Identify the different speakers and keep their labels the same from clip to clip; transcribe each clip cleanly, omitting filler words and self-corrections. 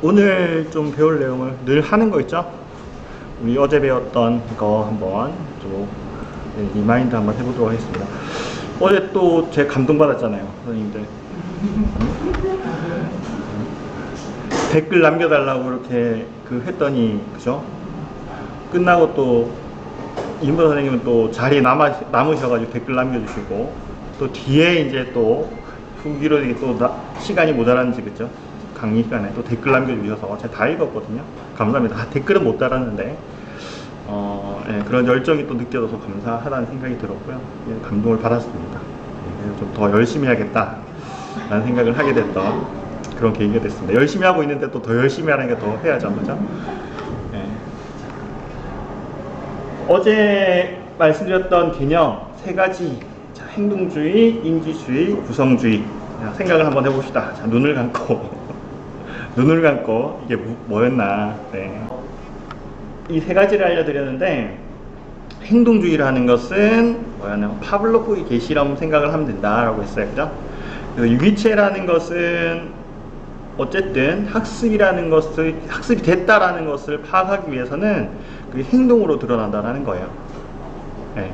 Speaker 1: 오늘 좀 배울 내용을 늘 하는 거 있죠? 우리 어제 배웠던 거 한번 좀 리마인드 한번 해보도록 하겠습니다. 어제 또 제 감동받았잖아요, 선생님들. 댓글 남겨달라고 이렇게 했더니, 그죠? 끝나고 또 임보 선생님은 또 자리에 남으셔가지고 댓글 남겨주시고, 또 뒤에 이제 또 후기로 또 시간이 모자란지, 그죠? 강의 시간에 또 댓글 남겨주셔서 제가 다 읽었거든요. 감사합니다. 댓글은 못 달았는데 예, 그런 열정이 또 느껴져서 감사하다는 생각이 들었고요. 예, 감동을 받았습니다. 예, 좀 더 열심히 해야겠다 라는 생각을 하게 됐던 그런 계기가 됐습니다. 열심히 하고 있는데 또 더 열심히 하는 게 더 해야죠, 그죠? 예. 어제 말씀드렸던 개념 세 가지, 자, 행동주의, 인지주의, 구성주의. 자, 생각을 한번 해봅시다. 자, 눈을 감고 눈을 감고 이게 뭐였나. 네. 이 세 가지를 알려드렸는데, 행동주의라는 것은 뭐였나, 파블로프의 개실험 생각을 하면 된다라고 했어요, 그죠? 그래서 유기체라는 것은 어쨌든 학습이라는 것을, 학습이 됐다라는 것을 파악하기 위해서는 그 행동으로 드러난다라는 거예요. 네.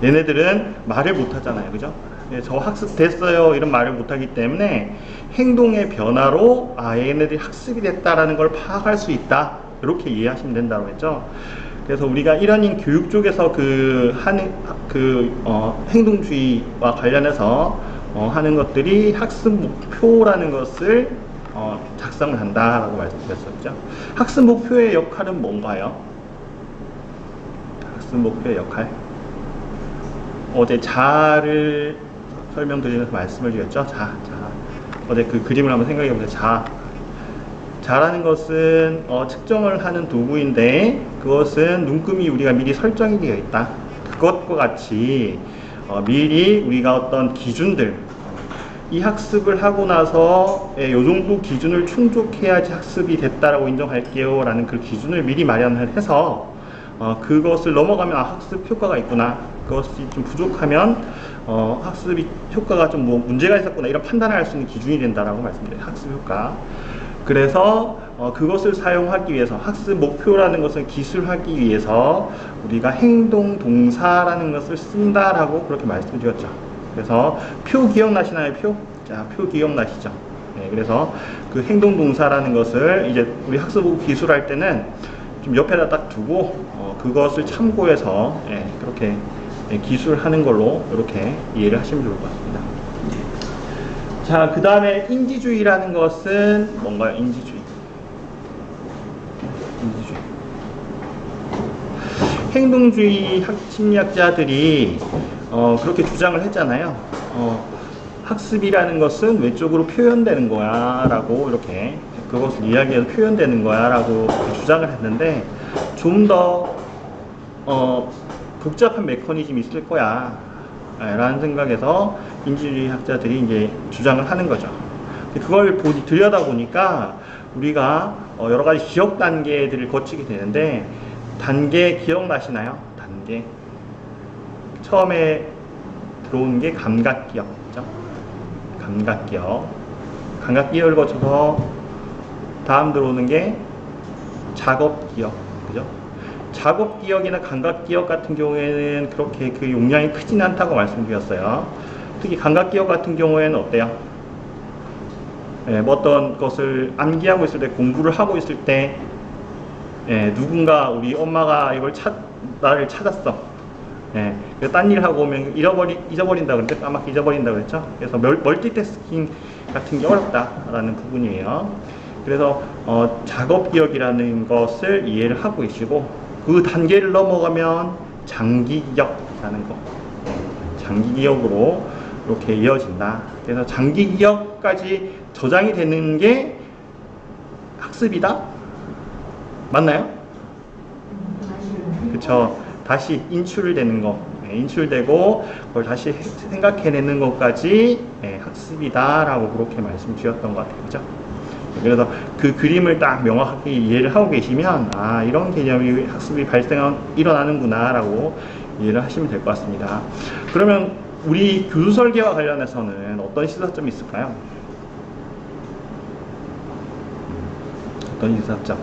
Speaker 1: 얘네들은 말을 못 하잖아요, 그죠? 네, 저 학습됐어요 이런 말을 못하기 때문에 행동의 변화로 얘네들이 학습이 됐다라는 걸 파악할 수 있다, 이렇게 이해하시면 된다고 했죠. 그래서 우리가 일반인 교육 쪽에서 행동주의와 관련해서 하는 것들이 학습 목표라는 것을 작성을 한다라고 말씀드렸었죠. 학습 목표의 역할은 뭔가요? 학습 목표의 역할, 어제 자를 설명드리면서 말씀을 드렸죠. 어제 그 그림을 한번 생각해 보세요. 자라는 것은 측정을 하는 도구인데, 그것은 눈금이 우리가 미리 설정이 되어 있다. 그것과 같이 미리 우리가 어떤 기준들, 이 학습을 하고 나서 이 정도 기준을 충족해야지 학습이 됐다라고 인정할게요 라는 그 기준을 미리 마련을 해서 그것을 넘어가면 학습 효과가 있구나, 그것이 좀 부족하면 학습이 효과가 좀 문제가 있었구나, 이런 판단을 할 수 있는 기준이 된다라고 말씀드려요. 학습 효과. 그래서 그것을 사용하기 위해서, 학습 목표라는 것을 기술하기 위해서 우리가 행동 동사라는 것을 쓴다라고 그렇게 말씀드렸죠. 그래서 표 기억나시나요? 표 기억나시죠? 네, 그래서 그 행동 동사라는 것을 이제 우리 학습 기술할 때는 좀 옆에다 딱 두고 그것을 참고해서 그렇게 기술하는 걸로 이렇게 이해를 하시면 좋을 것 같습니다. 자, 그 다음에 인지주의라는 것은 뭔가요? 인지주의. 행동주의 심리학자들이 그렇게 주장을 했잖아요. 학습이라는 것은 외적으로 표현되는 거야 라고, 이렇게 그것을 이야기해서 표현되는 거야 라고 주장을 했는데, 좀 더 복잡한 메커니즘이 있을 거야 라는 생각에서 인지주의 학자들이 이제 주장을 하는 거죠. 그걸 들여다보니까 우리가 여러 가지 기억 단계들을 거치게 되는데, 단계 기억나시나요? 단계. 처음에 들어오는 게 감각기억이죠. 감각기억을 거쳐서 다음 들어오는 게 작업기억, 그죠? 작업기억이나 감각기억 같은 경우에는 그렇게 그 용량이 크진 않다고 말씀드렸어요. 특히 감각기억 같은 경우에는 어때요? 어떤 것을 암기하고 있을 때, 공부를 하고 있을 때, 누군가 우리 엄마가 나를 찾았어. 딴 일 하고 오면 잊어버린다 그랬죠? 까맣게 잊어버린다 그랬죠? 그래서 멀티태스킹 같은 게 어렵다라는 부분이에요. 그래서 작업기억이라는 것을 이해를 하고 계시고, 그 단계를 넘어가면 장기기억이라는 거, 장기기억으로 이렇게 이어진다. 그래서 장기기억까지 저장이 되는 게 학습이다? 맞나요? 그쵸. 다시 인출되는 거, 인출되고 그걸 다시 생각해내는 것까지 학습이다 라고 그렇게 말씀드렸던 것 같아요. 그죠? 그래서 그 그림을 딱 명확하게 이해를 하고 계시면, 이런 개념이 학습이 일어나는구나 라고 이해를 하시면 될 것 같습니다. 그러면 우리 교수 설계와 관련해서는 어떤 시사점이 있을까요? 어떤 인사점,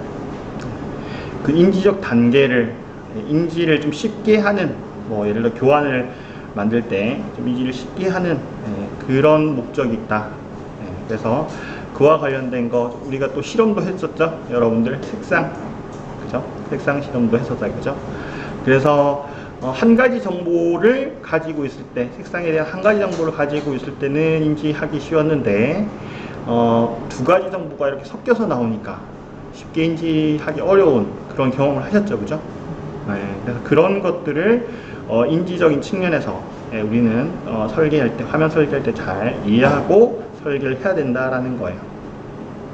Speaker 1: 그 인지적 단계를, 인지를 좀 쉽게 하는, 뭐 예를 들어 교환을 만들 때 좀 인지를 쉽게 하는 그런 목적이 있다. 그래서 그와 관련된 거 우리가 또 실험도 했었죠, 여러분들. 색상, 그죠? 색상 실험도 했었다, 그죠? 그래서 한 가지 정보를 가지고 있을 때, 색상에 대한 한 가지 정보를 가지고 있을 때는 인지하기 쉬웠는데, 두 가지 정보가 이렇게 섞여서 나오니까 쉽게 인지하기 어려운 그런 경험을 하셨죠, 그죠? 그래서 그런 것들을 인지적인 측면에서 우리는 설계할 때, 화면 설계할 때 잘 이해하고 설계를 해야 된다라는 거예요.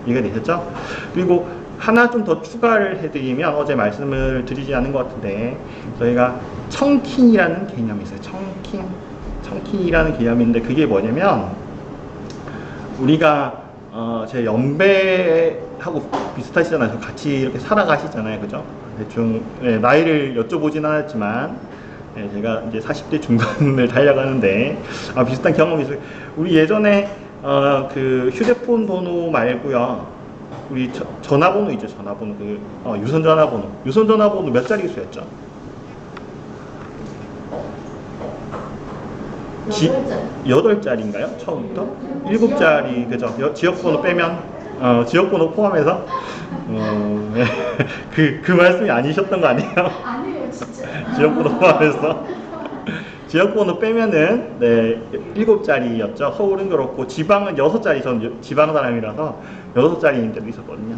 Speaker 1: 이해가 되셨죠? 그리고 하나 좀 더 추가를 해드리면, 어제 말씀을 드리지 않은 것 같은데, 저희가 청킹이라는 개념이 있어요. 청킹이라는 개념인데, 그게 뭐냐면, 우리가 제 연배하고 비슷하시잖아요. 같이 이렇게 살아가시잖아요, 그죠? 대충 나이를 여쭤보진 않았지만, 제가 이제 40대 중반을 달려가는데 비슷한 경험이 있어요. 우리 예전에 그 휴대폰 번호 말고요, 우리 전화번호 있죠, 전화번호. 그 유선 전화번호 몇 자리 수였죠? 8자리인가요? 처음부터? 7자리, 그죠? 지역번호 빼면, 지역번호 포함해서? 그 말씀이 아니셨던 거 아니에요?
Speaker 2: 아니에요, 진짜.
Speaker 1: 지역번호 포함해서? 지역번호 빼면은, 7자리였죠. 서울은 그렇고, 지방은 6자리, 전 지방 사람이라서 6자리인 데도 있었거든요.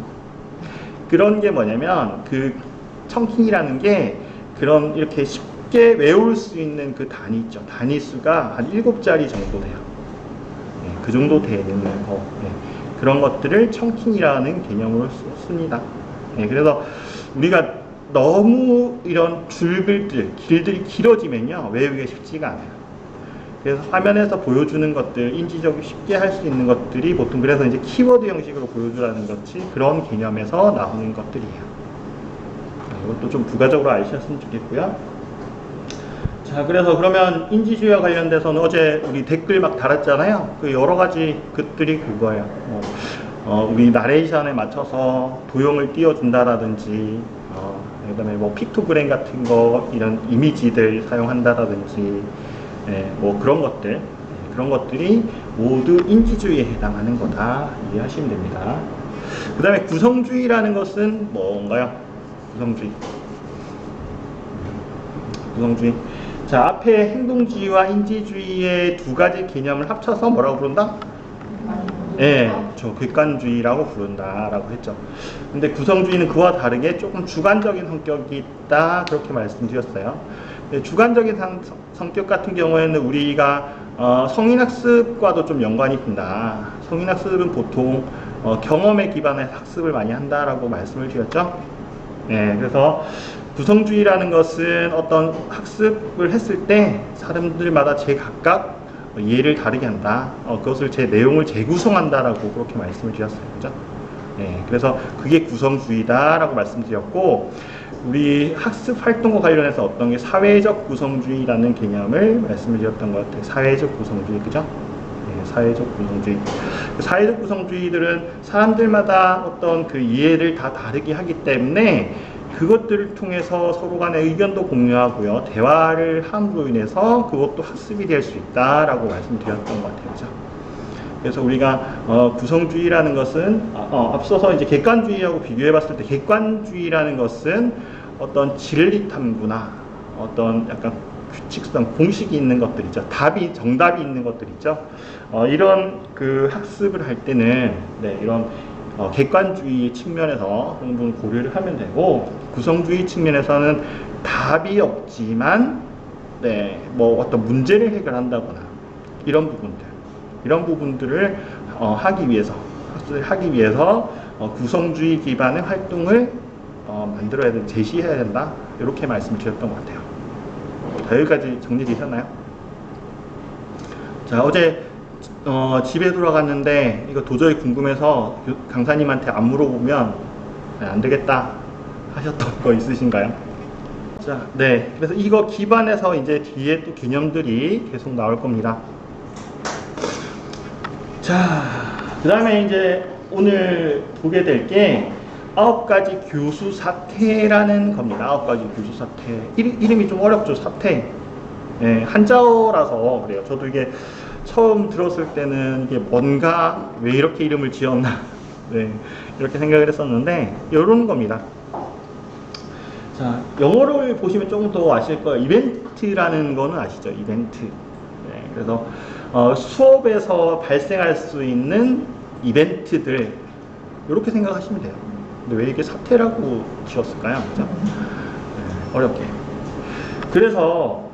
Speaker 1: 그런 게 뭐냐면, 그 청킹이라는 게, 그런, 이렇게 쉽게 외울 수 있는 그 단위 있죠. 단위 수가 한 7자리 정도 돼요. 그 정도 되는 거. 그런 것들을 청킹이라는 개념으로 씁니다. 그래서 우리가 너무 이런 길들이 길어지면요, 외우기가 쉽지가 않아요. 그래서 화면에서 보여주는 것들, 인지적으로 쉽게 할 수 있는 것들이 보통, 그래서 이제 키워드 형식으로 보여주라는 것이 그런 개념에서 나오는 것들이에요. 이것도 좀 부가적으로 아시셨으면 좋겠고요. 자, 그래서 그러면 인지주의와 관련돼서는 어제 우리 댓글 막 달았잖아요. 그 여러 가지 것들이 그거예요. 우리 나레이션에 맞춰서 도형을 띄워준다라든지, 그 다음에 뭐 픽토그램 같은 거, 이런 이미지들 사용한다라든지, 뭐 그런 것들, 그런 것들이 모두 인지주의에 해당하는 거다 이해하시면 됩니다. 그 다음에 구성주의라는 것은 뭔가요? 구성주의. 자, 앞에 행동주의와 인지주의의 두 가지 개념을 합쳐서 뭐라고 부른다? 객관주의라고 부른다라고 했죠. 근데 구성주의는 그와 다르게 조금 주관적인 성격이 있다, 그렇게 말씀드렸어요. 주관적인 성격 같은 경우에는 우리가 성인학습과도 좀 연관이 된다. 성인학습은 보통 경험에 기반해서 학습을 많이 한다라고 말씀을 드렸죠. 그래서 구성주의라는 것은 어떤 학습을 했을 때 사람들마다 제각각 이해를 다르게 한다. 그것을 내용을 재구성한다라고 그렇게 말씀을 드렸어요. 그죠? 그래서 그게 구성주의다라고 말씀드렸고, 우리 학습 활동과 관련해서 어떤 게 사회적 구성주의라는 개념을 말씀을 드렸던 것 같아요. 사회적 구성주의, 그죠? 사회적 구성주의. 사회적 구성주의들은 사람들마다 어떤 그 이해를 다 다르게 하기 때문에 그것들을 통해서 서로 간의 의견도 공유하고요, 대화를 함으로 인해서 그것도 학습이 될 수 있다라고 말씀드렸던 것 같아요. 그죠? 그래서 우리가 구성주의라는 것은 앞서서 이제 객관주의하고 비교해 봤을 때, 객관주의라는 것은 어떤 진리 탐구나 어떤 약간 규칙성, 공식이 있는 것들 있죠. 정답이 있는 것들 있죠. 이런 그 학습을 할 때는 이런 객관주의 측면에서 그런 부분 고려를 하면 되고, 구성주의 측면에서는 답이 없지만 뭐 어떤 문제를 해결한다거나 이런 부분들을 하기 위해서, 학습을 하기 위해서 구성주의 기반의 활동을 만들어야 된다, 제시해야 된다, 이렇게 말씀드렸던 것 같아요. 자, 여기까지 정리되셨나요? 자, 어제 집에 돌아갔는데 이거 도저히 궁금해서 강사님한테 안 물어보면 안 되겠다 하셨던 거 있으신가요? 자, 그래서 이거 기반해서 이제 뒤에 또 개념들이 계속 나올 겁니다. 자, 그 다음에 이제 오늘 보게 될 게 9가지 교수 사태라는 겁니다. 9가지 교수 사태. 이름이 좀 어렵죠, 사태. 네, 한자어라서 그래요. 저도 이게 처음 들었을 때는 이게 뭔가 왜 이렇게 이름을 지었나 네, 이렇게 생각을 했었는데 이런 겁니다. 자, 영어를 보시면 조금 더 아실 거예요. 이벤트라는 거는 아시죠? 이벤트. 네, 그래서 수업에서 발생할 수 있는 이벤트들 이렇게 생각하시면 돼요. 근데 왜 이게 사태라고 지었을까요? 그죠? 네, 어렵게. 그래서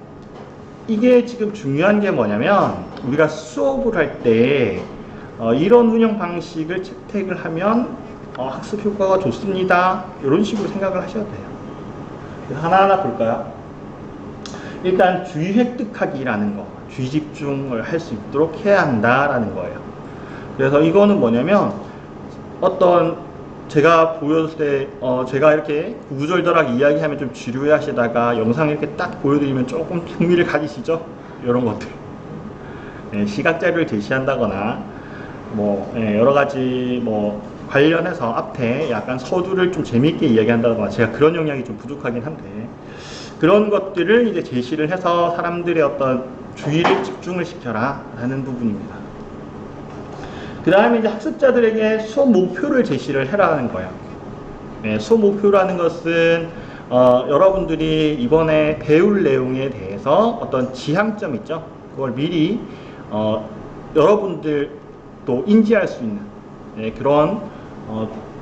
Speaker 1: 이게 지금 중요한 게 뭐냐면 우리가 수업을 할 때 이런 운영 방식을 채택을 하면 학습 효과가 좋습니다. 이런 식으로 생각을 하셔야 돼요. 하나하나 볼까요? 일단 주의 획득하기라는 거, 주의 집중을 할 수 있도록 해야 한다라는 거예요. 그래서 이거는 뭐냐면 어떤 제가 보여줄 때 제가 이렇게 구구절절하게 이야기하면 좀 지루해 하시다가 영상 이렇게 딱 보여드리면 조금 흥미를 가지시죠? 이런 것들. 네, 시각 자료를 제시한다거나 뭐 여러 가지 뭐 관련해서 앞에 약간 서두를 좀 재미있게 이야기한다거나 제가 그런 역량이 좀 부족하긴 한데 그런 것들을 이제 제시를 해서 사람들의 어떤 주의를 집중을 시켜라 라는 부분입니다. 그 다음에 이제 학습자들에게 수업 목표를 제시를 해라는 거예요. 네, 수업 목표라는 것은 여러분들이 이번에 배울 내용에 대해서 어떤 지향점 있죠? 그걸 미리 여러분들도 인지할 수 있는 그런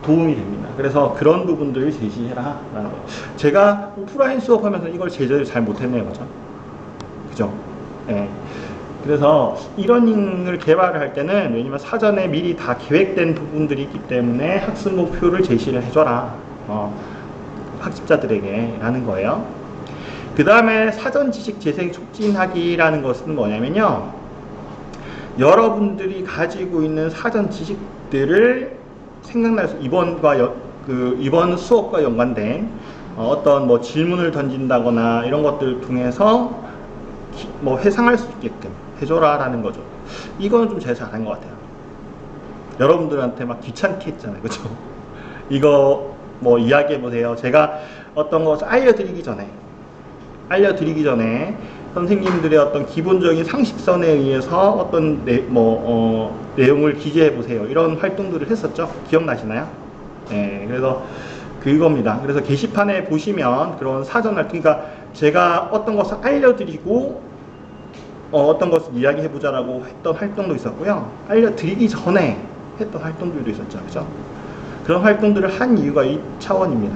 Speaker 1: 도움이 됩니다. 그래서 그런 부분들을 제시해라 라는 거예요. 제가 오프라인 수업하면서 이걸 제대로 잘 못했네요. 그죠? 네. 그래서 이러닝을 개발을 할 때는 왜냐면 사전에 미리 다 계획된 부분들이 있기 때문에 학습 목표를 제시를 해줘라 학습자들에게 라는 거예요. 그 다음에 사전 지식 재생 촉진하기라는 것은 뭐냐면요, 여러분들이 가지고 있는 사전 지식들을 생각날 수 이번 수업과 연관된 어떤 뭐 질문을 던진다거나 이런 것들을 통해서 뭐 회상할 수 있게끔 해줘라 라는 거죠. 이거는 좀 제가 잘한 것 같아요. 여러분들한테 막 귀찮게 했잖아요. 그죠? 이거 뭐 이야기해 보세요. 제가 어떤 것을 알려드리기 전에 선생님들의 어떤 기본적인 상식선에 의해서 어떤 내용을 기재해 보세요. 이런 활동들을 했었죠. 기억나시나요? 네, 그래서 그겁니다. 그래서 게시판에 보시면 그런 사전 활동, 그러니까 제가 어떤 것을 알려드리고 어떤 것을 이야기해보자라고 했던 활동도 있었고요. 알려드리기 전에 했던 활동들도 있었죠. 그죠? 그런 활동들을 한 이유가 이 차원입니다.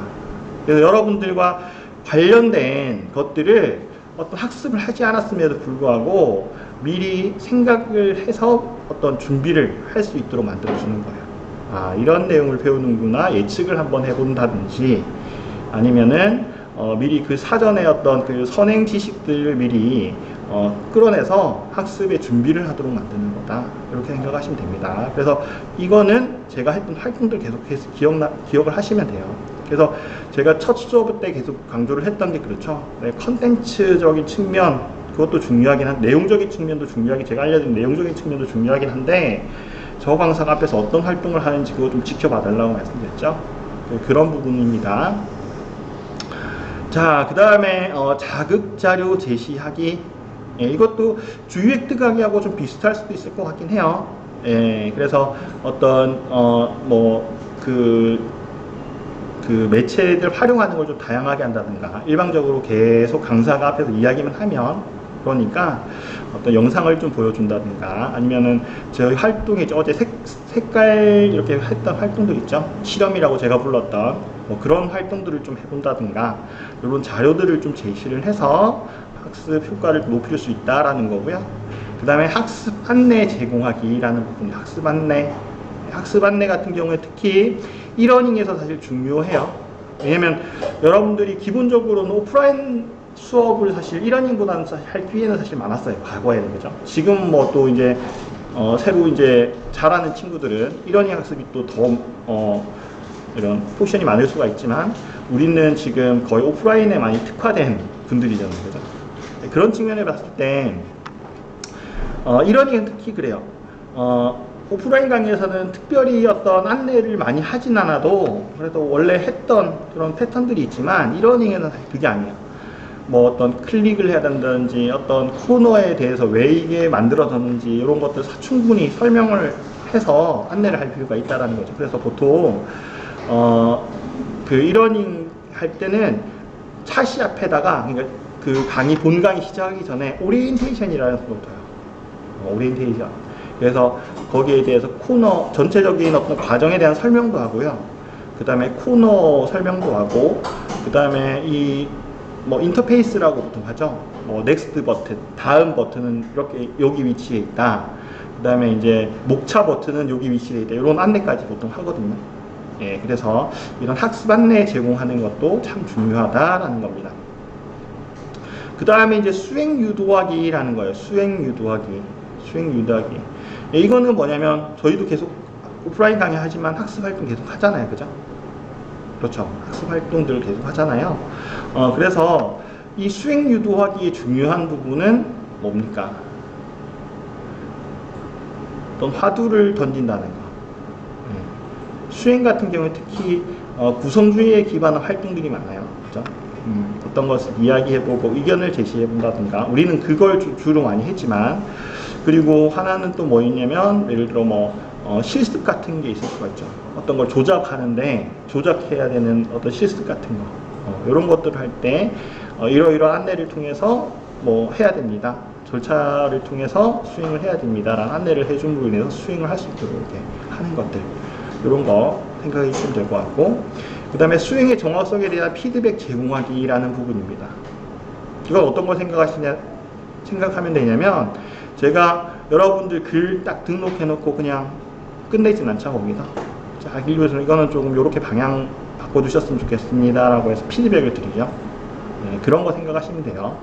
Speaker 1: 그래서 여러분들과 관련된 것들을 어떤 학습을 하지 않았음에도 불구하고 미리 생각을 해서 어떤 준비를 할 수 있도록 만들어주는 거예요. 아, 이런 내용을 배우는구나. 예측을 한번 해본다든지 아니면은 미리 그 사전에 어떤 그 선행 지식들을 미리 끌어내서 학습의 준비를 하도록 만드는 거다. 이렇게 생각하시면 됩니다. 그래서 이거는 제가 했던 활동들 계속해서 기억을 하시면 돼요. 그래서 제가 첫 수업 때 계속 강조를 했던 게 그렇죠. 네, 컨텐츠적인 측면, 그것도 중요하긴 한, 내용적인 측면도 중요하긴, 제가 알려드린 내용적인 측면도 중요하긴 한데, 저 강사가 앞에서 어떤 활동을 하는지 그거 좀 지켜봐 달라고 말씀드렸죠. 그런 부분입니다. 자, 그 다음에 자극자료 제시하기. 예, 이것도 주의 획득하기하고 좀 비슷할 수도 있을 것 같긴 해요. 예, 그래서 어떤 그 매체들 활용하는 걸 좀 다양하게 한다든가, 일방적으로 계속 강사가 앞에서 이야기만 하면, 그러니까 어떤 영상을 좀 보여준다든가, 아니면은 저희 활동이 어제 색깔 이렇게 했던 활동들 있죠. 실험이라고 제가 불렀던 그런 활동들을 좀 해본다든가, 이런 자료들을 좀 제시를 해서 학습 효과를 높일 수 있다라는 거고요. 그 다음에 학습 안내 제공하기라는 부분입니다. 학습 안내 같은 경우에 특히 이러닝에서 사실 중요해요. 왜냐면 여러분들이 기본적으로는 오프라인 수업을 사실 이러닝보다는 할 기회는 사실 많았어요. 과거에는. 그죠? 지금 뭐 또 이제 새로 이제 잘하는 친구들은 이러닝 학습이 또 더 이런 포션이 많을 수가 있지만, 우리는 지금 거의 오프라인에 많이 특화된 분들이잖아요. 그죠? 그런 측면에 봤을 때 이러닝은 특히 그래요. 오프라인 강의에서는 특별히 어떤 안내를 많이 하진 않아도 그래도 원래 했던 그런 패턴들이 있지만 이러닝에는 사실 그게 아니에요. 뭐 어떤 클릭을 해야 된다든지 어떤 코너에 대해서 왜 이게 만들어졌는지 이런 것들 충분히 설명을 해서 안내를 할 필요가 있다라는 거죠. 그래서 보통 그 이러닝 할 때는 차시 앞에다가 그러니까 그 강의 본 강의 시작하기 전에 오리엔테이션이라는 것도 둬요. 오리엔테이션. 그래서 거기에 대해서 코너 전체적인 어떤 과정에 대한 설명도 하고요. 그 다음에 코너 설명도 하고 그 다음에 이 뭐 인터페이스라고 보통 하죠. 뭐 넥스트 버튼, 다음 버튼은 이렇게 여기 위치에 있다. 그 다음에 이제 목차 버튼은 여기 위치에 있다. 이런 안내까지 보통 하거든요. 예, 그래서 이런 학습 안내 제공하는 것도 참 중요하다라는 겁니다. 그 다음에 이제 수행 유도하기라는 거예요. 수행 유도하기. 수행 유도하기. 예, 이거는 뭐냐면 저희도 계속 오프라인 강의 하지만 학습 활동 계속 하잖아요. 그죠? 그렇죠. 학습 활동들을 계속 하잖아요. 그래서 이 수행 유도하기의 중요한 부분은 뭡니까? 어떤 화두를 던진다는 거. 수행 같은 경우에 특히 구성주의에 기반한 활동들이 많아요. 그죠? 어떤 것을 이야기해보고 의견을 제시해본다든가 우리는 그걸 주로 많이 했지만 그리고 하나는 또 뭐 있냐면 예를 들어 뭐 실습 같은 게 있을 수가 있죠. 어떤 걸 조작하는데 조작해야 되는 어떤 실습 같은 거 이런 것들을 할 때 이러이러한 안내를 통해서 뭐 해야 됩니다. 절차를 통해서 수행을 해야 됩니다. 라는 안내를 해준 부분에 대해서 수행을 할 수 있도록 이렇게 하는 것들 이런 거 생각해 주시면 될 것 같고 그 다음에 수행의 정확성에 대한 피드백 제공하기라는 부분입니다. 이건 어떤 걸 생각하면 되냐면 제가 여러분들 글 딱 등록해 놓고 그냥 끝내진 않죠 거기서. 자, 길교수는 이거는 조금 이렇게 방향 바꿔주셨으면 좋겠습니다 라고 해서 피드백을 드리죠. 네, 그런 거 생각하시면 돼요.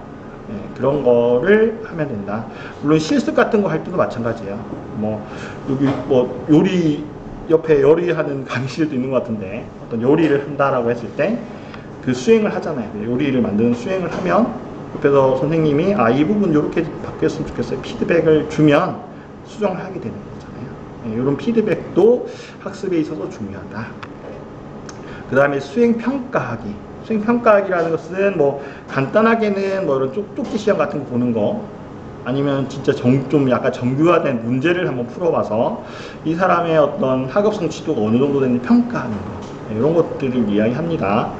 Speaker 1: 네, 그런 거를 하면 된다. 물론 실습 같은 거 할 때도 마찬가지예요. 뭐 여기 뭐 요리 옆에 요리하는 강의실도 있는 것 같은데 어떤 요리를 한다라고 했을 때 그 수행을 하잖아요. 요리를 만드는 수행을 하면 옆에서 선생님이 이 부분 이렇게 바뀌었으면 좋겠어요. 피드백을 주면 수정을 하게 되는 거잖아요. 네, 이런 피드백도 학습에 있어서 중요하다. 그 다음에 수행평가하기. 수행평가하기라는 것은 뭐 간단하게는 뭐 이런 쪽지 시험 같은 거 보는 거 아니면 진짜 좀 약간 정교화된 문제를 한번 풀어봐서 이 사람의 어떤 학업 성취도가 어느 정도 되는지 평가하는 거 네, 이런 것들을 이야기합니다.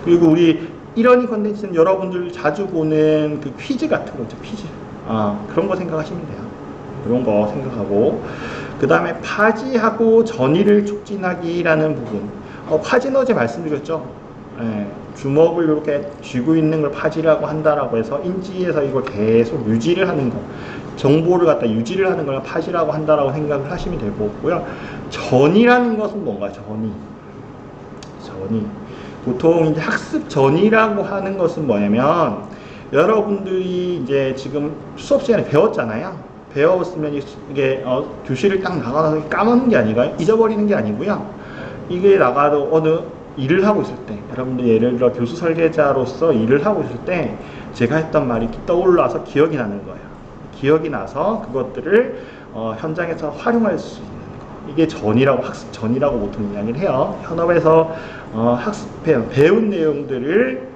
Speaker 1: 그리고 우리 이러닝 컨텐츠는 여러분들 자주 보는 그 퀴즈 같은 거 있죠. 퀴즈 그런 거 생각하시면 돼요. 이런 거 생각하고 그 다음에 파지하고 전이를 촉진하기라는 부분 파지는 어제 말씀드렸죠. 예, 주먹을 이렇게 쥐고 있는 걸 파지라고 한다라고 해서 인지에서 이걸 계속 유지를 하는 거 정보를 갖다 유지를 하는 걸 파지라고 한다라고 생각을 하시면 될 거고요. 전이라는 것은 뭔가 전이 보통 이제 학습 전이라고 하는 것은 뭐냐면 여러분들이 이제 지금 수업 시간에 배웠잖아요. 배웠으면 이게 교실을 딱 나가서 까먹는 게 아니라 잊어버리는 게 아니고요. 이게 나가도 어느 일을 하고 있을 때 여러분들 예를 들어 교수 설계자로서 일을 하고 있을 때 제가 했던 말이 떠올라서 기억이 나는 거예요. 기억이 나서 그것들을 현장에서 활용할 수 있는 거. 이게 전이라고 학습 전이라고 보통 이야기를 해요. 현업에서 배운 내용들을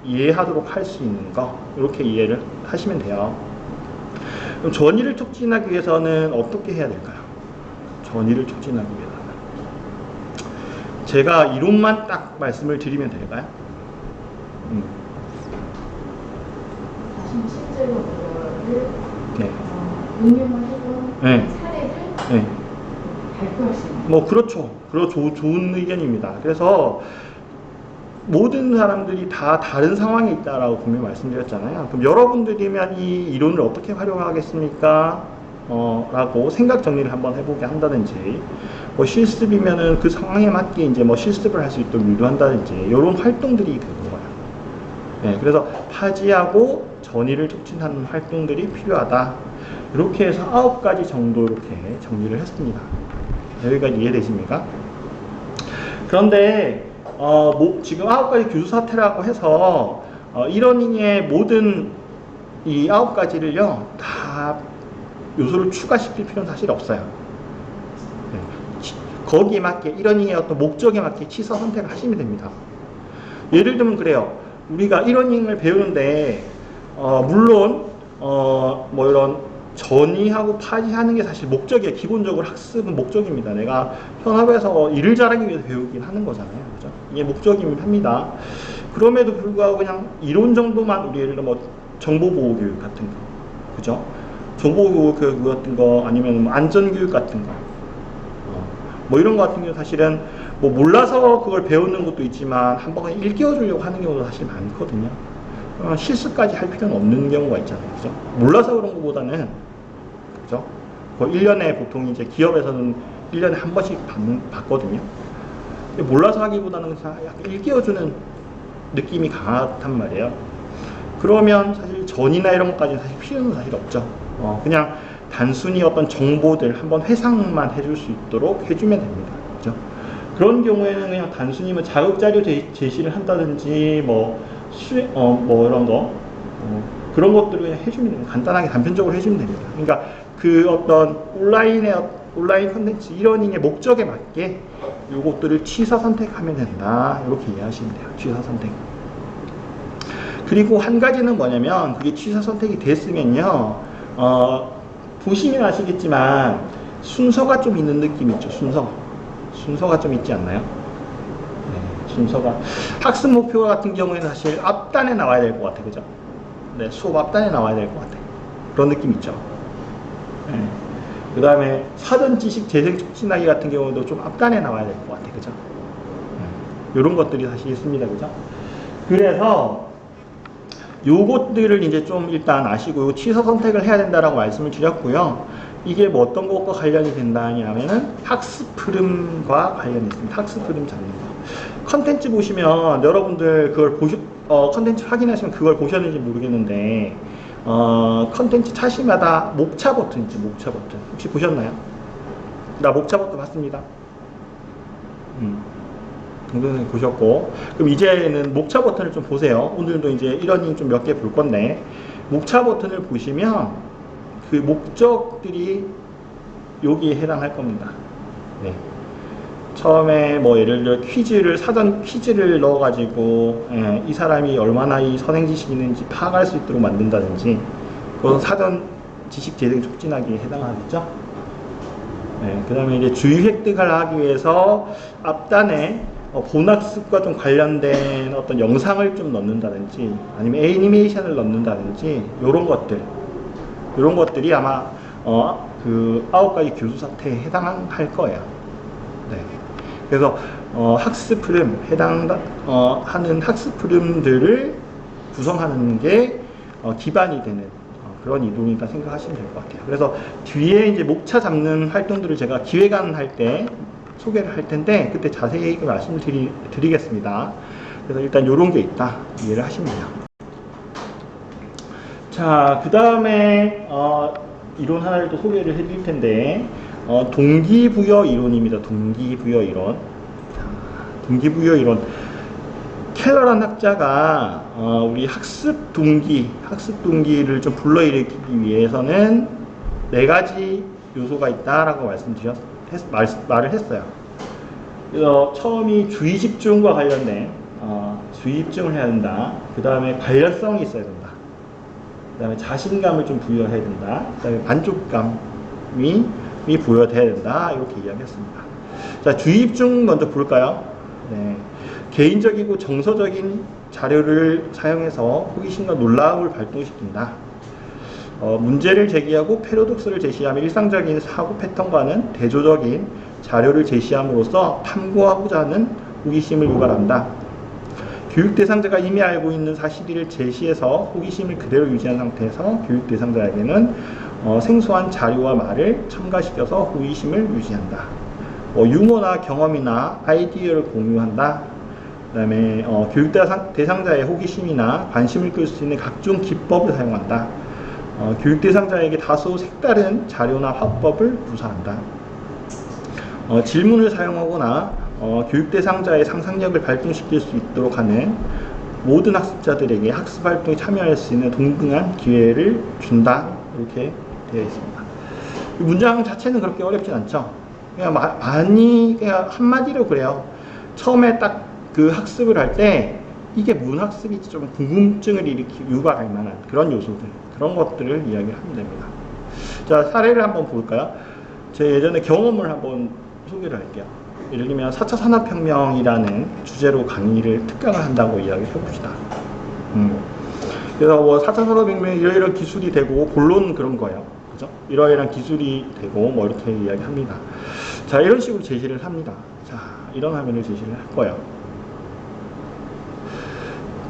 Speaker 1: 이해하도록 할 수 있는 거 이렇게 이해를 하시면 돼요. 그럼 전이를 촉진하기 위해서는 어떻게 해야 될까요? 전이를 촉진하기 위해서는 제가 이론만 딱 말씀을 드리면 될까요?
Speaker 2: 자신 실제로 그거를
Speaker 1: 네.
Speaker 2: 응용을 해본
Speaker 1: 네.
Speaker 2: 사례를 발표할 수 있는
Speaker 1: 뭐 그렇죠. 좋은 의견입니다. 그래서 모든 사람들이 다 다른 상황에 있다라고 분명히 말씀드렸잖아요. 그럼 여러분들이면 이 이론을 어떻게 활용하겠습니까? 라고 생각 정리를 한번 해보게 한다든지, 뭐 실습이면은 그 상황에 맞게 이제 뭐 실습을 할 수 있도록 유도한다든지, 이런 활동들이 되는 거예요. 네, 그래서 파지하고 전이를 촉진하는 활동들이 필요하다. 이렇게 해서 9가지 정도 이렇게 정리를 했습니다. 여기까지 이해되십니까? 그런데 지금 9가지 교수 사태라고 해서 이러닝의 모든 이 9가지를요 다 요소를 추가시킬 필요는 사실 없어요. 거기에 맞게 이러닝의 어떤 목적에 맞게 취사 선택을 하시면 됩니다. 예를 들면 그래요. 우리가 이러닝을 배우는데 물론 뭐 이런 전이하고 파지하는 게 사실 목적이에요. 기본적으로 학습은 목적입니다. 내가 현업에서 일을 잘하기 위해서 배우긴 하는 거잖아요. 그죠? 이게 목적이긴 합니다. 그럼에도 불구하고 그냥 이론 정도만 우리 예를 들어 뭐 정보보호교육 같은 거, 그죠? 정보보호교육 같은 거 아니면 뭐 안전교육 같은 거, 뭐 이런 거 같은 경우 사실은 뭐 몰라서 그걸 배우는 것도 있지만 한번 일깨워주려고 하는 경우도 사실 많거든요. 실수까지 할 필요는 없는 경우가 있잖아요. 그죠? 몰라서 그런 것보다는, 그죠? 그 1년에 보통 이제 기업에서는 1년에 한 번씩 받거든요. 몰라서 하기보다는 약간 일깨워주는 느낌이 강하단 말이에요. 그러면 사실 전이나 이런 것까지는 사실 필요는 사실 없죠. 그냥 단순히 어떤 정보들 한번 회상만 해줄 수 있도록 해주면 됩니다. 그죠? 그런 경우에는 그냥 단순히 뭐 자극자료 제시를 한다든지 뭐 이런 거 그런 것들을 그냥 해주면 됩니다. 간단하게 단편적으로 해주면 됩니다. 그러니까 그 어떤 온라인 컨텐츠 이러닝의 목적에 맞게 요것들을 취사 선택하면 된다. 이렇게 이해하시면 돼요. 취사 선택. 그리고 한 가지는 뭐냐면 그게 취사 선택이 됐으면요. 보시면 아시겠지만 순서가 좀 있는 느낌이 있죠. 순서가 좀 있지 않나요? 네, 순서가 학습 목표 같은 경우에는 사실 앞단에 나와야 될 것 같아요. 그죠? 네, 수업 앞단에 나와야 될 것 같아요. 그런 느낌 있죠. 네. 그 다음에 사전 지식 재생 촉진하기 같은 경우도 좀 앞단에 나와야 될 것 같아요. 그죠? 이런 것들이 사실 있습니다. 그죠? 그래서 요것들을 이제 좀 일단 아시고 취사 선택을 해야 된다라고 말씀을 드렸고요. 이게 뭐 어떤 것과 관련이 된다냐면은 학습 흐름과 관련이 있습니다. 학습 흐름 잡는 거. 컨텐츠 보시면 여러분들 그걸 컨텐츠 확인하시면 그걸 보셨는지 모르겠는데 컨텐츠 차시마다 목차 버튼 있죠. 목차 버튼 혹시 보셨나요? 나 목차 버튼 봤습니다. 동동생 보셨고, 그럼 이제는 목차 버튼을 좀 보세요. 오늘도 이제 이러닝 좀 몇 개 볼 건데, 목차 버튼을 보시면 그 목적들이 여기에 해당할 겁니다. 네. 처음에 뭐 예를 들어 사전 퀴즈를 넣어가지고 이 사람이 얼마나 이 선행 지식이 있는지 파악할 수 있도록 만든다든지, 그건 사전 지식 재생 촉진하기에 해당하겠죠. 네. 그 다음에 이제 주의 획득을 하기 위해서 앞단에 본학습과 좀 관련된 어떤 영상을 좀 넣는다든지 아니면 애니메이션을 넣는다든지 이런 것들이 아마 그 9가지 교수 사태에 해당할 거예요. 네. 그래서 학습 흐름 하는 학습 흐름들을 구성하는 게 기반이 되는 그런 이동이다 생각하시면 될 것 같아요. 그래서 뒤에 이제 목차 잡는 활동들을 제가 기획안 할 때 소개를 할 텐데 그때 자세히 말씀을 드리겠습니다. 그래서 일단 이런 게 있다 이해를 하시면 돼요. 자, 그 다음에 이론 하나를 또 소개를 해드릴 텐데 동기부여 이론입니다. 동기부여 이론. 자, 동기부여 이론. 켈러란 학자가 우리 학습 동기를 좀 불러일으키기 위해서는 4가지 요소가 있다라고 말을 했어요. 그래서 처음이 주의 집중과 관련된 주의 집중을 해야 된다. 그 다음에 관련성이 있어야 된다. 그 다음에 자신감을 좀 부여해야 된다. 그 다음에 만족감이 부여돼야 된다. 이렇게 이야기했습니다. 자, 주의 집중 먼저 볼까요? 네. 개인적이고 정서적인 자료를 사용해서 호기심과 놀라움을 발동시킨다. 문제를 제기하고 패러독스를 제시하며 일상적인 사고 패턴과는 대조적인 자료를 제시함으로써 탐구하고자 하는 호기심을 유발한다. 교육 대상자가 이미 알고 있는 사실을 제시해서 호기심을 그대로 유지한 상태에서 교육 대상자에게는 생소한 자료와 말을 첨가시켜서 호기심을 유지한다. 유머나 경험이나 아이디어를 공유한다. 그 다음에 교육 대상자의 호기심이나 관심을 끌 수 있는 각종 기법을 사용한다. 교육 대상자에게 다소 색다른 자료나 화법을 구사한다. 질문을 사용하거나 교육 대상자의 상상력을 발동시킬 수 있도록 하는 모든 학습자들에게 학습 활동에 참여할 수 있는 동등한 기회를 준다. 이렇게 되어 있습니다. 이 문장 자체는 그렇게 어렵진 않죠. 그냥 많이 그냥 한마디로 그래요. 처음에 딱 그 학습을 할 때 이게 무슨 학습이지 좀 궁금증을 유발할 만한 그런 요소들, 그런 것들을 이야기를 하면 됩니다. 자, 사례를 한번 볼까요? 제 예전에 경험을 한번 소개를 할게요. 예를 들면 4차 산업혁명이라는 주제로 강의를 특강을 한다고 이야기를 해봅시다. 그래서 뭐 4차 산업혁명에 이러이러한 기술이 되고, 본론 그런 거예요. 그죠? 이러이러한 기술이 되고, 뭐 이렇게 이야기합니다. 자, 이런 식으로 제시를 합니다. 자, 이런 화면을 제시를 할 거예요.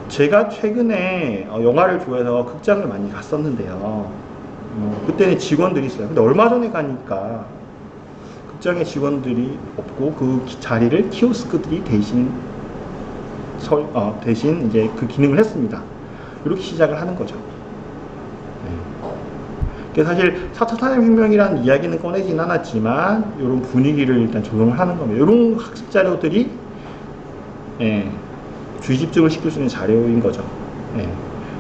Speaker 1: 제가 최근에 영화를 좋아해서 극장을 많이 갔었는데요. 그때는 직원들이 있어요. 근데 얼마 전에 가니까 극장에 직원들이 없고 그 자리를 키오스크들이 대신 이제 그 기능을 했습니다. 이렇게 시작을 하는 거죠. 그래서 사실 4차 산업혁명이라는 이야기는 꺼내진 않았지만 이런 분위기를 일단 조성을 하는 겁니다. 이런 학습 자료들이 주의 집중을 시킬 수 있는 자료인 거죠.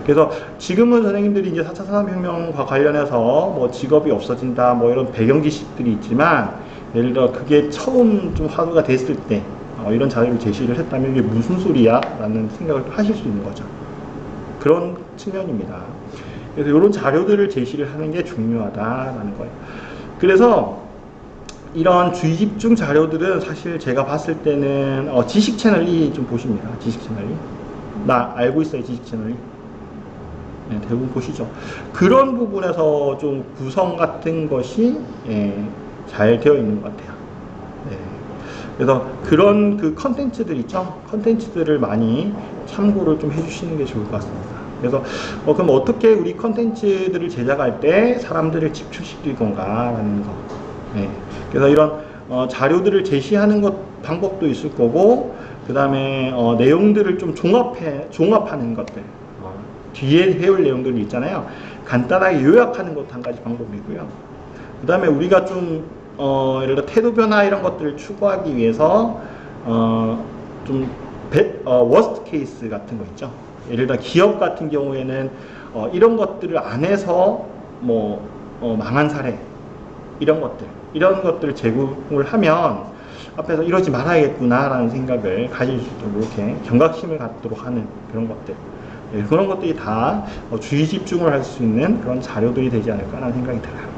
Speaker 1: 그래서 지금은 선생님들이 이제 4차 산업혁명과 관련해서 뭐 직업이 없어진다, 뭐 이런 배경 지식들이 있지만, 예를 들어 그게 처음 좀 화두가 됐을 때 이런 자료를 제시를 했다면 이게 무슨 소리야? 라는 생각을 하실 수 있는 거죠. 그런 측면입니다. 그래서 이런 자료들을 제시를 하는 게 중요하다라는 거예요. 그래서 이런 주의 집중 자료들은 사실 제가 봤을 때는 지식 채널이 좀 보십니다. 지식 채널이. 나 알고 있어요, 지식 채널이. 네, 대부분 보시죠. 그런 부분에서 좀 구성 같은 것이 잘 되어 있는 것 같아요. 네. 그래서 그런 그 컨텐츠들 있죠? 컨텐츠들을 많이 참고를 좀 해주시는 게 좋을 것 같습니다. 그래서 그럼 어떻게 우리 컨텐츠들을 제작할 때 사람들을 집중시킬 건가라는 거. 네. 그래서 이런 자료들을 제시하는 방법도 있을 거고, 그 다음에 내용들을 좀 종합하는 것들, 뒤에 해올 내용들이 있잖아요. 간단하게 요약하는 것도 한 가지 방법이고요. 그 다음에 우리가 좀 예를 들어 태도 변화 이런 것들을 추구하기 위해서 워스트 케이스 같은 거 있죠. 예를 들어 기업 같은 경우에는 이런 것들을 안 해서 망한 사례, 이런 것들을 제공을 하면 앞에서 이러지 말아야겠구나라는 생각을 가질 수 있도록 이렇게 경각심을 갖도록 하는 그런 것들, 그런 것들이 다 주의 집중을 할 수 있는 그런 자료들이 되지 않을까라는 생각이 들어요.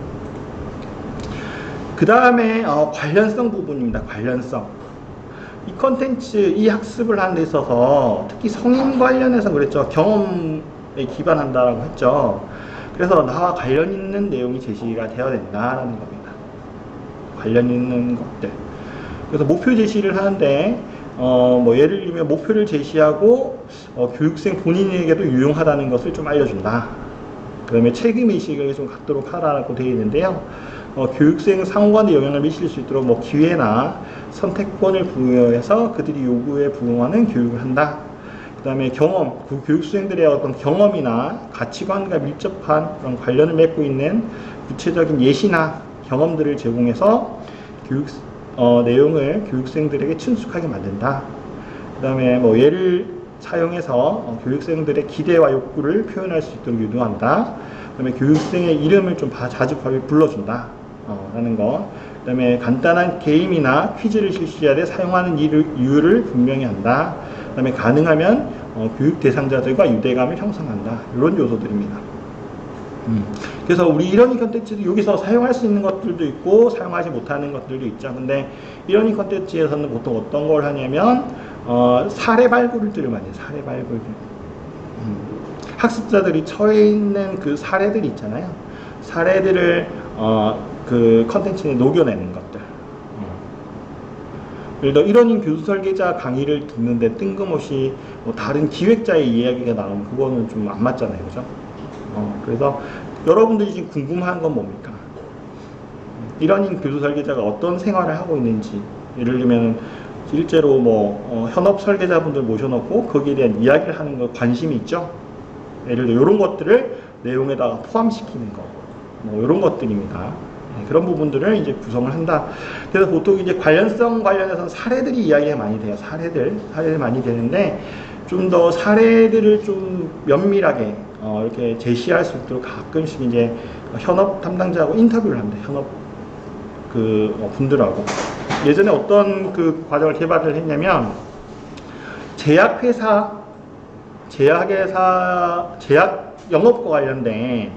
Speaker 1: 그 다음에 관련성 부분입니다. 관련성. 이 컨텐츠, 이 학습을 하는 데 있어서 특히 성인 관련해서 그랬죠. 경험에 기반한다라고 했죠. 그래서 나와 관련 있는 내용이 제시가 되어야 된다라는 겁니다. 관련 있는 것들. 그래서 목표 제시를 하는데 예를 들면 목표를 제시하고 교육생 본인에게도 유용하다는 것을 좀 알려준다. 그 다음에 책임의식을 좀 갖도록 하라고 되어 있는데요. 교육생 상호간에 영향을 미칠 수 있도록 기회나 선택권을 부여해서 그들이 요구에 부응하는 교육을 한다. 그 다음에 경험, 그 교육수행들의 어떤 경험이나 가치관과 밀접한 그런 관련을 맺고 있는 구체적인 예시나 경험들을 제공해서 내용을 교육생들에게 친숙하게 만든다. 그 다음에 예를 사용해서 교육생들의 기대와 욕구를 표현할 수 있도록 유도한다. 그 다음에 교육생의 이름을 좀 자주 불러준다. 라는 거. 그 다음에 간단한 게임이나 퀴즈를 실시할 때 사용하는 이유를 분명히 한다. 그 다음에 가능하면 교육 대상자들과 유대감을 형성한다. 이런 요소들입니다. 그래서 우리 이러닝 컨텐츠도 여기서 사용할 수 있는 것들도 있고 사용하지 못하는 것들도 있죠. 근데 이러닝 컨텐츠에서는 보통 어떤 걸 하냐면 사례 발굴들을 많이 해요. 사례 발굴들. 학습자들이 처해 있는 그 사례들이 있잖아요. 사례들을 그 컨텐츠에 녹여내는 것들. 예를 들어 이러닝 교수 설계자 강의를 듣는데 뜬금없이 다른 기획자의 이야기가 나오면 그거는 좀 안 맞잖아요. 그죠? 그래서 여러분들이 지금 궁금한 건 뭡니까? 이러닝 교수 설계자가 어떤 생활을 하고 있는지, 예를 들면 실제로 현업 설계자분들 모셔놓고 거기에 대한 이야기를 하는 거 관심이 있죠? 예를 들어 이런 것들을 내용에다가 포함시키는 거, 이런 것들입니다. 그런 부분들을 이제 구성을 한다. 그래서 보통 이제 관련성 관련해서는 사례들이 이야기가 많이 돼요. 사례들 많이 되는데 좀 더 사례들을 좀 면밀하게 이렇게 제시할 수 있도록 가끔씩 이제 현업 담당자하고 인터뷰를 합니다. 분들하고 예전에 어떤 그 과정을 개발을 했냐면 제약 영업과 관련된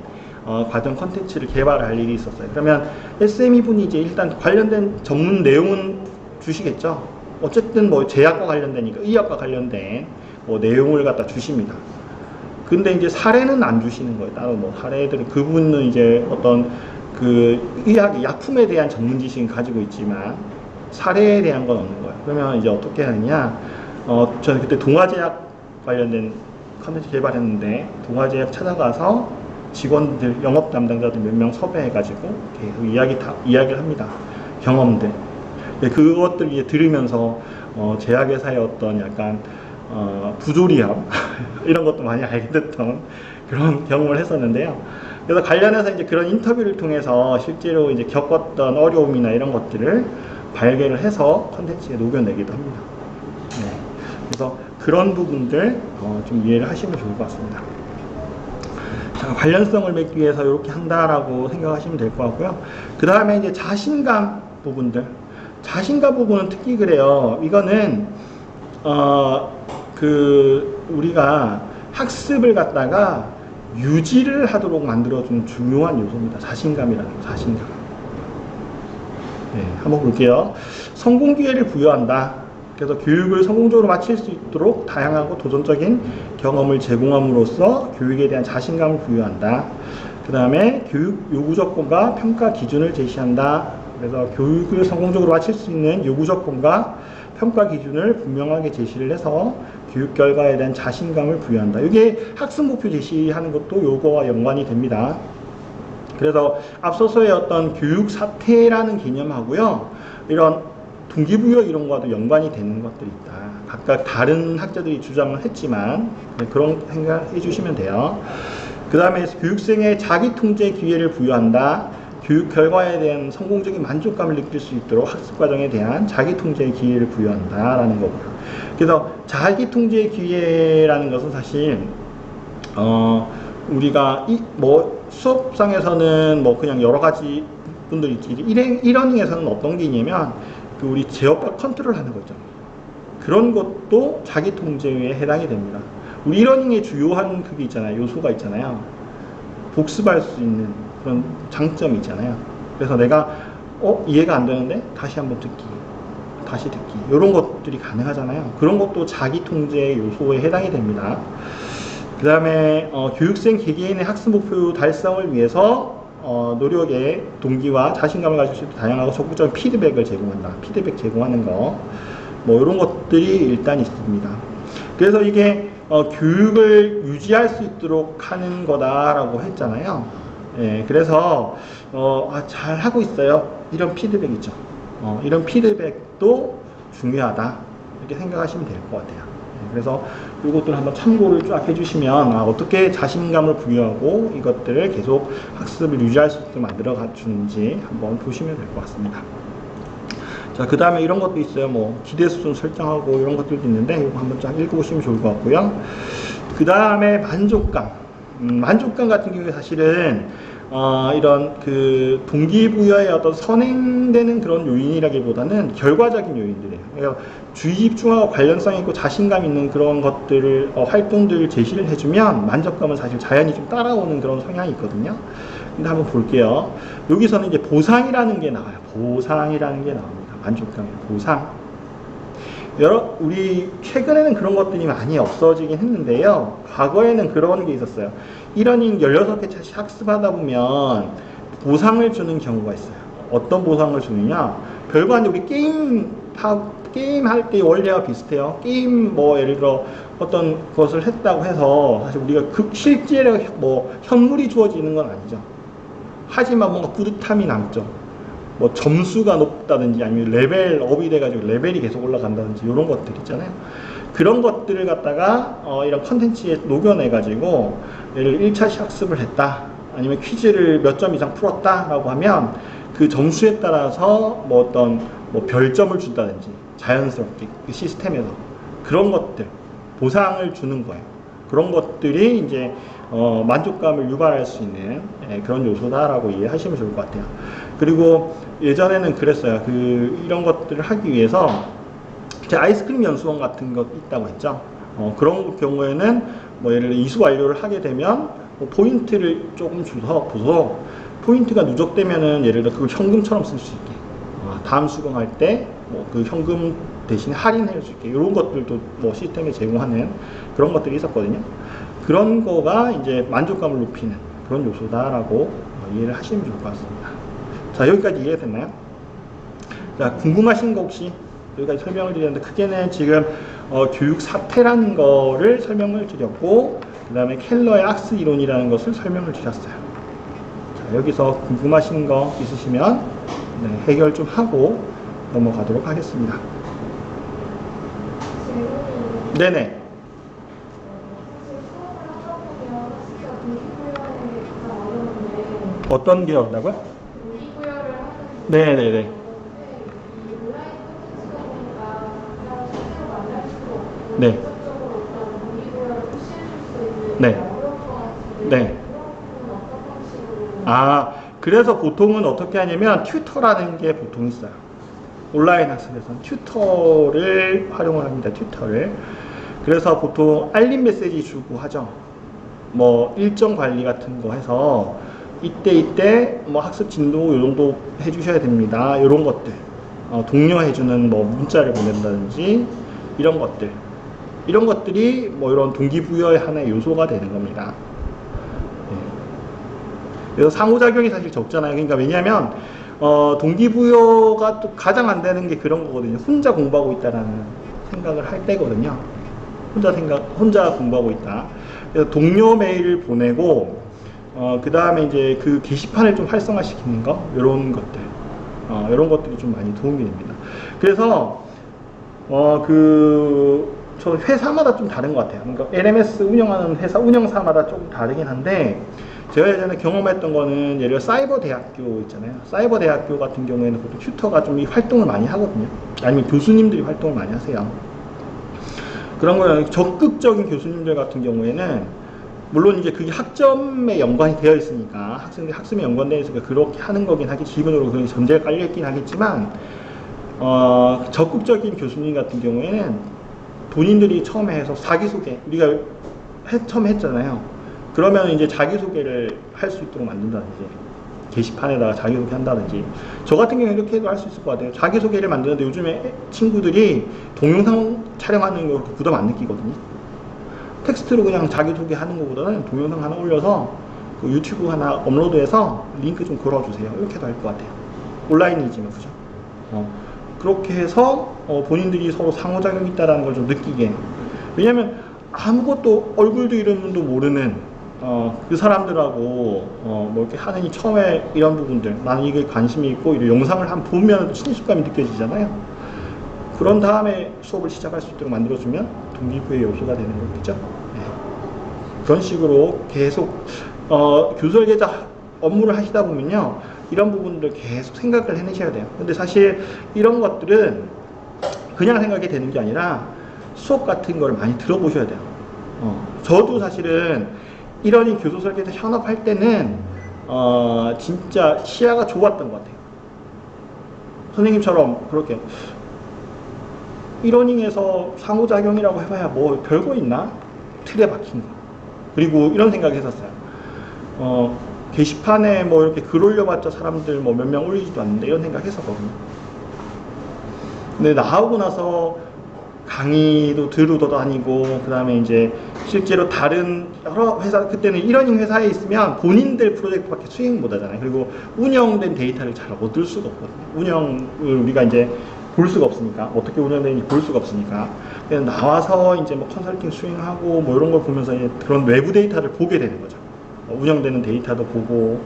Speaker 1: 과정 컨텐츠를 개발할 일이 있었어요. 그러면 SME 분이 이제 일단 관련된 전문 내용은 주시겠죠. 어쨌든 뭐 제약과 관련되니까 의학과 관련된 뭐 내용을 갖다 주십니다. 근데 이제 사례는 안 주시는 거예요. 따로 뭐 사례들은 그분은 이제 어떤 그 의학의 약품에 대한 전문 지식은 가지고 있지만 사례에 대한 건 없는 거예요. 그러면 이제 어떻게 하느냐? 저는 그때 동아제약 관련된 컨텐츠 개발했는데 동아제약 찾아가서 직원들, 영업 담당자들 몇 명 섭외해가지고 계속 이야기를 합니다. 경험들. 그것들 이제 들으면서 제약회사의 어떤 약간 부조리함 이런 것도 많이 알게 됐던 그런 경험을 했었는데요. 그래서 관련해서 이제 그런 인터뷰를 통해서 실제로 이제 겪었던 어려움이나 이런 것들을 발견을 해서 컨텐츠에 녹여내기도 합니다. 네. 그래서 그런 부분들 좀 이해를 하시면 좋을 것 같습니다. 자, 관련성을 맺기 위해서 이렇게 한다라고 생각하시면 될 것 같고요. 그 다음에 이제 자신감 부분들. 자신감 부분은 특히 그래요. 이거는 우리가 학습을 갖다가 유지를 하도록 만들어주는 중요한 요소입니다. 자신감이라는 거, 자신감. 네, 한번 볼게요. 성공 기회를 부여한다. 그래서 교육을 성공적으로 마칠 수 있도록 다양하고 도전적인 경험을 제공함으로써 교육에 대한 자신감을 부여한다. 그 다음에 교육 요구 조건과 평가 기준을 제시한다. 그래서 교육을 성공적으로 마칠 수 있는 요구 조건과 평가 기준을 분명하게 제시를 해서 교육 결과에 대한 자신감을 부여한다. 이게 학습 목표 제시하는 것도 요거와 연관이 됩니다. 그래서 앞서서의 어떤 교육 사태라는 개념하고요, 이런 동기부여 이런 거와도 연관이 되는 것들이 있다. 각각 다른 학자들이 주장을 했지만 그런 생각해 주시면 돼요. 그 다음에 교육생의 자기 통제 기회를 부여한다. 교육 결과에 대한 성공적인 만족감을 느낄 수 있도록 학습 과정에 대한 자기 통제의 기회를 부여한다라는 거고요. 그래서 자기 통제의 기회라는 것은 사실 우리가 수업상에서는 뭐 그냥 여러 가지 분들이 있지, 이러닝에서는 어떤 게 있냐면 우리 제어과 컨트롤하는 거죠. 그런 것도 자기 통제에 해당이 됩니다. 우리 이러닝의 주요한 그게 있잖아요. 요소가 있잖아요. 복습할 수 있는 그런 장점이 있잖아요. 그래서 내가 이해가 안 되는데 다시 한번 듣기, 다시 듣기, 이런 것들이 가능하잖아요. 그런 것도 자기 통제 요소에 해당이 됩니다. 그 다음에 교육생 개개인의 학습 목표 달성을 위해서 노력의 동기와 자신감을 가질 수 있도록 다양하고 적극적인 피드백을 제공한다. 피드백 제공하는 거, 뭐 이런 것들이 일단 있습니다. 그래서 이게 교육을 유지할 수 있도록 하는 거다라고 했잖아요. 예, 그래서 잘 하고 있어요. 이런 피드백 있죠. 이런 피드백도 중요하다. 이렇게 생각하시면 될 것 같아요. 예, 그래서 이것들 한번 참고를 쫙 해주시면 어떻게 자신감을 부여하고 이것들을 계속 학습을 유지할 수 있게 만들어 주는지 한번 보시면 될 것 같습니다. 자, 그 다음에 이런 것도 있어요. 뭐 기대 수준 설정하고 이런 것들도 있는데 이거 한번 쫙 읽어보시면 좋을 것 같고요. 그 다음에 만족감. 만족감 같은 경우에 사실은 이런 그 동기부여의 어떤 선행되는 그런 요인이라기보다는 결과적인 요인들이에요. 그러니까 주의 집중하고 관련성 있고 자신감 있는 그런 것들을 활동들을 제시를 해주면 만족감은 사실 자연히 좀 따라오는 그런 성향이 있거든요. 근데 한번 볼게요. 여기서는 이제 보상이라는 게 나와요. 보상이라는 게 나옵니다. 만족감의 보상. 우리 최근에는 그런 것들이 많이 없어지긴 했는데요. 과거에는 그런 게 있었어요. 이러닝 16개 차씩 학습하다 보면 보상을 주는 경우가 있어요. 어떤 보상을 주느냐? 별거 아닌데 우리 게임 할 때 원리와 비슷해요. 게임 뭐 예를 들어 어떤 것을 했다고 해서 사실 우리가 실제로 뭐 현물이 주어지는 건 아니죠. 하지만 뭔가 뿌듯함이 남죠. 뭐 점수가 높다든지 아니면 레벨업이 돼가지고 레벨이 계속 올라간다든지 이런 것들 있잖아요. 그런 것들을 갖다가 이런 컨텐츠에 녹여내가지고 예를 1차시 학습을 했다, 아니면 퀴즈를 몇 점 이상 풀었다 라고 하면 그 점수에 따라서 뭐 어떤 뭐 별점을 준다든지 자연스럽게 그 시스템에서 그런 것들 보상을 주는 거예요. 그런 것들이 이제 만족감을 유발할 수 있는 그런 요소다라고 이해하시면 좋을 것 같아요. 그리고 예전에는 그랬어요. 이런 것들을 하기 위해서 제 아이스크림 연수원 같은 것 있다고 했죠. 그런 경우에는 뭐 예를 들어 이수 완료를 하게 되면 뭐 포인트를 조금 줘서 포인트가 누적되면은 예를 들어 그걸 현금처럼 쓸 수 있게 다음 수강할 때 뭐 그 현금 대신에 할인할 수 있게 이런 것들도 뭐 시스템에 제공하는 그런 것들이 있었거든요. 그런 거가 이제 만족감을 높이는 그런 요소다라고 이해를 하시면 좋을 것 같습니다. 자, 여기까지 이해됐나요? 자, 궁금하신 거 혹시 여기까지 설명을 드렸는데 크게는 지금 교육 사태라는 거를 설명을 드렸고 그 다음에 켈러의 악스 이론이라는 것을 설명을 드렸어요. 자, 여기서 궁금하신 거 있으시면 해결 좀 하고 넘어가도록 하겠습니다. 네네. 어떤 게 어렵다고요? 네네네. 네. 네. 네. 그래서 보통은 어떻게 하냐면 튜터라는 게 보통 있어요. 온라인 학습에서는 튜터를 활용을 합니다. 튜터를. 그래서 보통 알림 메시지 주고 하죠. 뭐 일정 관리 같은 거 해서 이때 뭐 학습 진도 요 정도 해주셔야 됩니다. 이런 것들 독려 해주는 뭐 문자를 보낸다든지 이런 것들이 뭐 이런 동기부여의 하나의 요소가 되는 겁니다. 네. 그래서 상호작용이 사실 적잖아요. 그러니까 왜냐하면 동기부여가 또 가장 안 되는 게 그런 거거든요. 혼자 공부하고 있다라는 생각을 할 때거든요. 혼자 공부하고 있다. 그래서 동료 메일을 보내고, 그 다음에 이제 그 게시판을 좀 활성화시키는 거, 이런 것들이 좀 많이 도움이 됩니다. 그래서, 저 회사마다 좀 다른 것 같아요. 그러니까 LMS 운영하는 회사 운영사마다 조금 다르긴 한데, 제가 예전에 경험했던 거는 예를 들어 사이버 대학교 있잖아요. 사이버 대학교 같은 경우에는 보통 튜터가 좀 이 활동을 많이 하거든요. 아니면 교수님들이 활동을 많이 하세요. 그런 거는 적극적인 교수님들 같은 경우에는 물론 이제 그게 학점에 연관이 되어 있으니까 학생들 학습에 연관되어 있으니까 그렇게 하는 거긴 하겠지. 기본으로 그런 전제가 깔려 있긴 하겠지만 적극적인 교수님 같은 경우에는 본인들이 처음에 해서 자기소개 우리가 처음에 했잖아요. 그러면 이제 자기소개를 할 수 있도록 만든다든지 게시판에다가 자기소개 한다든지 저 같은 경우에 이렇게 해도 할 수 있을 것 같아요. 자기소개를 만드는데 요즘에 친구들이 동영상 촬영하는 거 부담 안 느끼거든요. 텍스트로 그냥 자기소개 하는 것보다는 동영상 하나 올려서 그 유튜브 하나 업로드해서 링크 좀 걸어주세요. 이렇게 해도 할 것 같아요. 온라인이지만 그죠? 그렇게 해서 본인들이 서로 상호작용이 있다는 걸 좀 느끼게. 왜냐면 아무것도 얼굴도 이름도 모르는 그 사람들하고 뭐 이렇게 하느니 처음에 이런 부분들 나는 이게 관심이 있고 이 영상을 한번 보면 친숙감이 느껴지잖아요. 그런 다음에 수업을 시작할 수 있도록 만들어주면 동기부여 요소가 되는 거겠죠. 네. 그런 식으로 계속 교설계자 업무를 하시다 보면요 이런 부분들 계속 생각을 해내셔야 돼요. 근데 사실 이런 것들은 그냥 생각이 되는 게 아니라 수업 같은 걸 많이 들어보셔야 돼요. 저도 사실은 이러니 교수 설계에서 현업할 때는 진짜 시야가 좋았던 것 같아요. 선생님처럼 그렇게 이러닝에서 상호작용이라고 해봐야 뭐 별거 있나? 틀에 박힌 거. 그리고 이런 생각을 했었어요. 게시판에 뭐 이렇게 글 올려봤자 사람들 뭐 몇 명 올리지도 않는데 이런 생각 했었거든요. 근데 나오고 나서 강의도 들으러 다니고 그 다음에 이제 실제로 다른 여러 회사 그때는 이러닝 회사에 있으면 본인들 프로젝트밖에 수행 못 하잖아요. 그리고 운영된 데이터를 잘 얻을 수가 없거든요. 운영을 우리가 이제 볼 수가 없으니까 어떻게 운영되는지 볼 수가 없으니까 그냥 나와서 이제 뭐 컨설팅 수행하고 뭐 이런 걸 보면서 이제 그런 외부 데이터를 보게 되는 거죠. 운영되는 데이터도 보고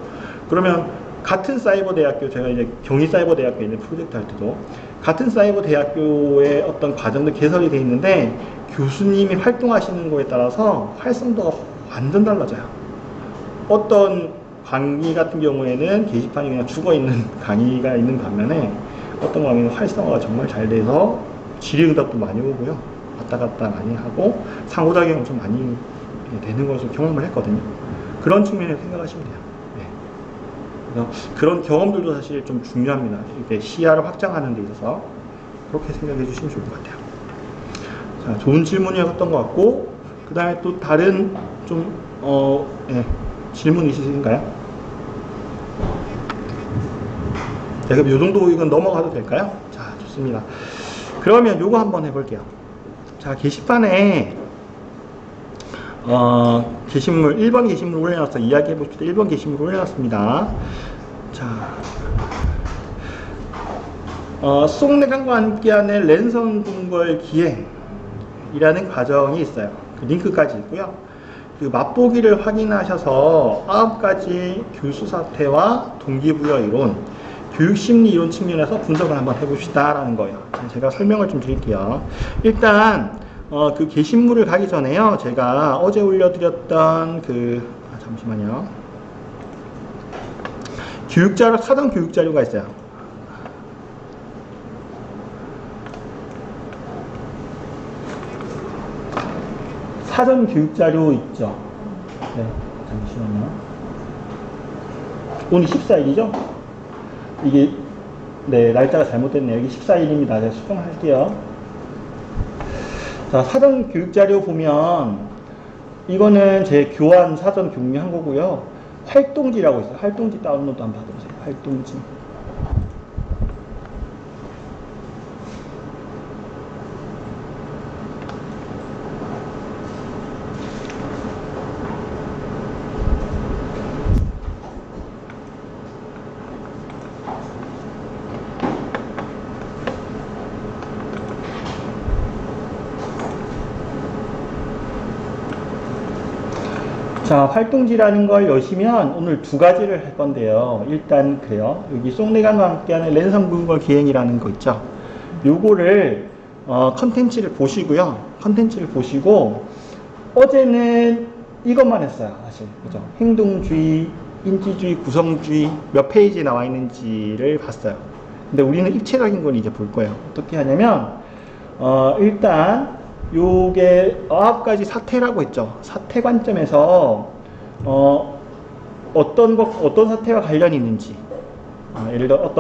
Speaker 1: 그러면 같은 사이버 대학교 제가 이제 경희사이버대학교에 있는 프로젝트 할 때도 같은 사이버 대학교의 어떤 과정도 개설이 되어 있는데 교수님이 활동하시는 거에 따라서 활성도가 완전 달라져요. 어떤 강의 같은 경우에는 게시판이 그냥 죽어있는 강의가 있는 반면에 어떤 강의는 활성화가 정말 잘 돼서 질의응답도 많이 오고요. 왔다 갔다 많이 하고 상호작용을 좀 많이 되는 것을 경험을 했거든요. 그런 측면에서 생각하시면 돼요. 네. 그래서 그런 경험들도 사실 좀 중요합니다. 이게 시야를 확장하는 데 있어서 그렇게 생각해 주시면 좋을 것 같아요. 자, 좋은 질문이었던 것 같고, 그 다음에 또 다른 좀 질문 있으신가요? 네, 그럼 요 정도 이건 넘어가도 될까요? 자, 좋습니다. 그러면 요거 한번 해볼게요. 자, 게시판에 게시물 1번 게시물 올려놨어. 이야기해 봅시다. 1번 게시물 올려놨습니다. 자, 속내관과 함께하는 랜선 동걸 기행이라는 과정이 있어요. 그 링크까지 있고요. 그 맛보기를 확인하셔서 9가지 교수 사태와 동기부여 이론, 교육심리 이론 측면에서 분석을 한번 해봅시다 라는 거예요. 제가 설명을 좀 드릴게요. 일단 그 게시물을 가기 전에요, 제가 어제 올려드렸던 잠시만요, 교육자료, 사전 교육자료가 있어요. 사전 교육자료 있죠. 네, 잠시만요. 오늘 14일이죠? 이게, 네, 날짜가 잘못됐네요. 여기 14일입니다. 제가 수정할게요. 자, 사전 교육자료 보면, 이거는 제 교환 사전 격려한 거고요. 활동지라고 있어요. 활동지 다운로드 한번 받아보세요. 활동지. 자, 활동지라는 걸 여시면 오늘 2가지를 할 건데요. 일단 그래요. 여기 속내관과 함께하는 랜선 분걸 기행이라는 거 있죠. 요거를 컨텐츠를 보시고요. 컨텐츠를 보시고 어제는 이것만 했어요. 사실. 그죠? 행동주의, 인지주의, 구성주의 몇 페이지에 나와 있는지를 봤어요. 근데 우리는 입체적인 걸 이제 볼 거예요. 어떻게 하냐면 일단 요게 9가지 사태라고 했죠. 사태 관점에서 어떤 사태와 관련이 있는지, 예를 들어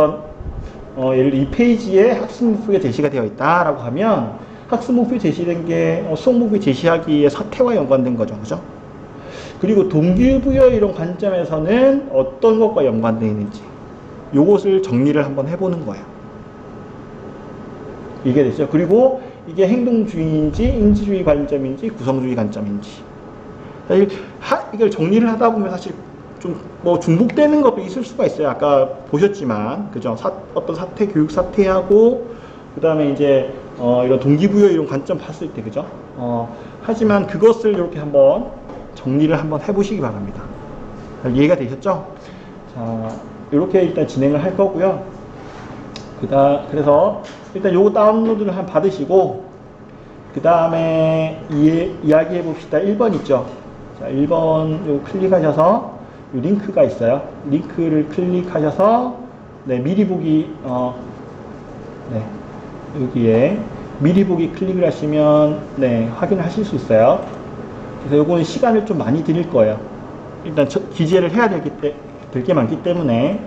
Speaker 1: 예를 들어 이 페이지에 학습 목표가 제시가 되어 있다라고 하면 학습 목표 제시된 게 수업 목표 제시하기에 사태와 연관된 거죠, 그죠? 그리고 동기부여 이런 관점에서는 어떤 것과 연관되어 있는지, 요것을 정리를 한번 해보는 거예요. 이게 됐죠. 그리고 이게 행동주의인지 인지주의 관점인지 구성주의 관점인지, 이걸 정리를 하다 보면 사실 좀 뭐 중복되는 것도 있을 수가 있어요. 아까 보셨지만, 그죠? 어떤 사태, 교육 사태하고 그 다음에 이제 이런 동기부여 이런 관점 봤을 때, 그죠? 하지만 그것을 이렇게 한번 정리를 한번 해보시기 바랍니다. 이해가 되셨죠? 자, 이렇게 일단 진행을 할 거고요. 그래서 일단 요거 다운로드를 한번 받으시고, 그 다음에 이야기해 봅시다. 1번 있죠? 자, 1번 요 클릭하셔서 요 링크가 있어요. 링크를 클릭하셔서, 네, 미리 보기, 네, 여기에 미리 보기 클릭을 하시면, 네, 확인하실 수 있어요. 그래서 요거는 시간을 좀 많이 드릴 거예요. 일단 기재를 해야 될 게 많기 때문에.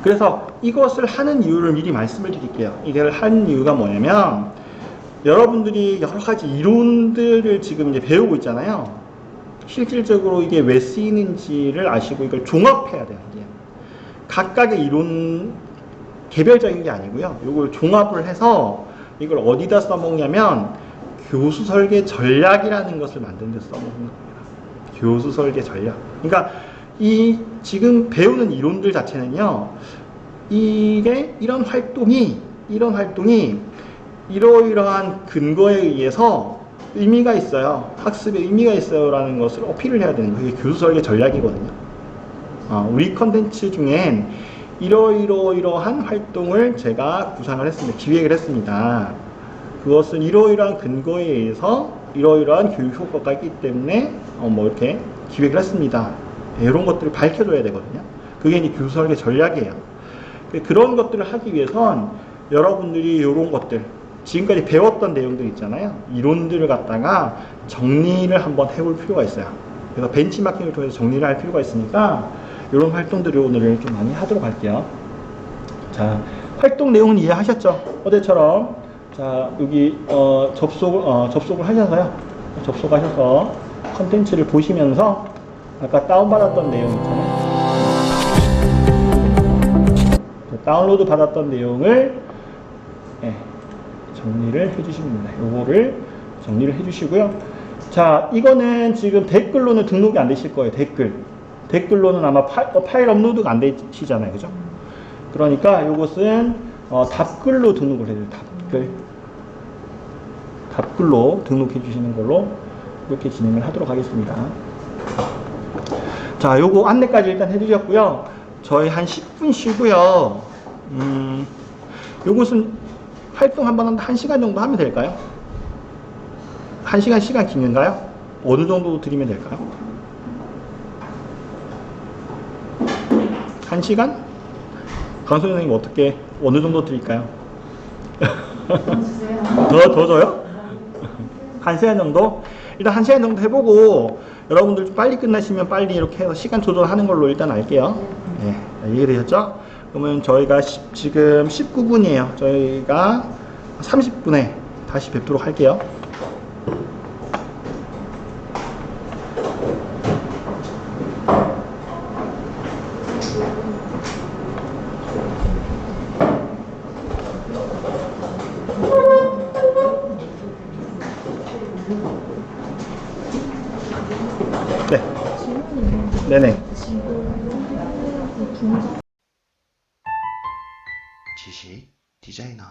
Speaker 1: 그래서 이것을 하는 이유를 미리 말씀을 드릴게요. 이걸 하는 이유가 뭐냐면, 여러분들이 여러 가지 이론들을 지금 이제 배우고 있잖아요. 실질적으로 이게 왜 쓰이는지를 아시고 이걸 종합해야 돼요. 이게 각각의 이론 개별적인 게 아니고요. 이걸 종합을 해서 이걸 어디다 써먹냐면 교수 설계 전략이라는 것을 만드는 데 써먹는 겁니다. 교수 설계 전략. 그러니까 이 지금 배우는 이론들 자체는요, 이런 활동이 이러이러한 근거에 의해서 의미가 있어요. 학습에 의미가 있어요. 라는 것을 어필을 해야 되는 거예요. 그게 교수 설계 전략이거든요. 우리 컨텐츠 중엔 이러이러한 활동을 제가 구상을 했습니다. 기획을 했습니다. 그것은 이러이러한 근거에 의해서 이러이러한 교육 효과가 있기 때문에 뭐 이렇게 기획을 했습니다. 이런 것들을 밝혀줘야 되거든요. 그게 이제 교수 설계 전략이에요. 그런 것들을 하기 위해선 여러분들이 이런 것들, 지금까지 배웠던 내용들 있잖아요. 이론들을 갖다가 정리를 한번 해볼 필요가 있어요. 그래서 벤치마킹을 통해서 정리를 할 필요가 있으니까 이런 활동들을 오늘 좀 많이 하도록 할게요. 자, 활동 내용은 이해하셨죠? 어제처럼 자 여기 접속을 하셔서요. 접속하셔서 컨텐츠를 보시면서 아까 다운받았던 내용 있잖아요. 다운로드 받았던 내용을 정리를 해주시면 됩니다. 요거를 정리를 해주시고요. 자, 이거는 지금 댓글로는 등록이 안 되실 거예요. 댓글로는 아마 파일 업로드가 안 되시잖아요. 그죠? 그러니까 요것은 답글로 등록을 해야 돼요. 답글로 등록해 주시는 걸로 이렇게 진행을 하도록 하겠습니다. 자, 요거 안내까지 일단 해드렸고요. 저희 한 10분 쉬고요. 요것은 활동 한번 하는데 1시간 정도 하면 될까요? 1시간 시간 긴가요? 어느 정도 드리면 될까요? 1시간? 강소 선생님 어떻게 어느 정도 드릴까요? 더 줘요? 1시간 정도? 일단 1시간 정도 해보고 여러분들 좀 빨리 끝나시면 빨리 이렇게 해서 시간 조절하는 걸로 일단 할게요. 네, 이해되셨죠? 그러면 저희가 지금 19분이에요. 저희가 30분에 다시 뵙도록 할게요. 네. 네네.
Speaker 3: 지식 디자이너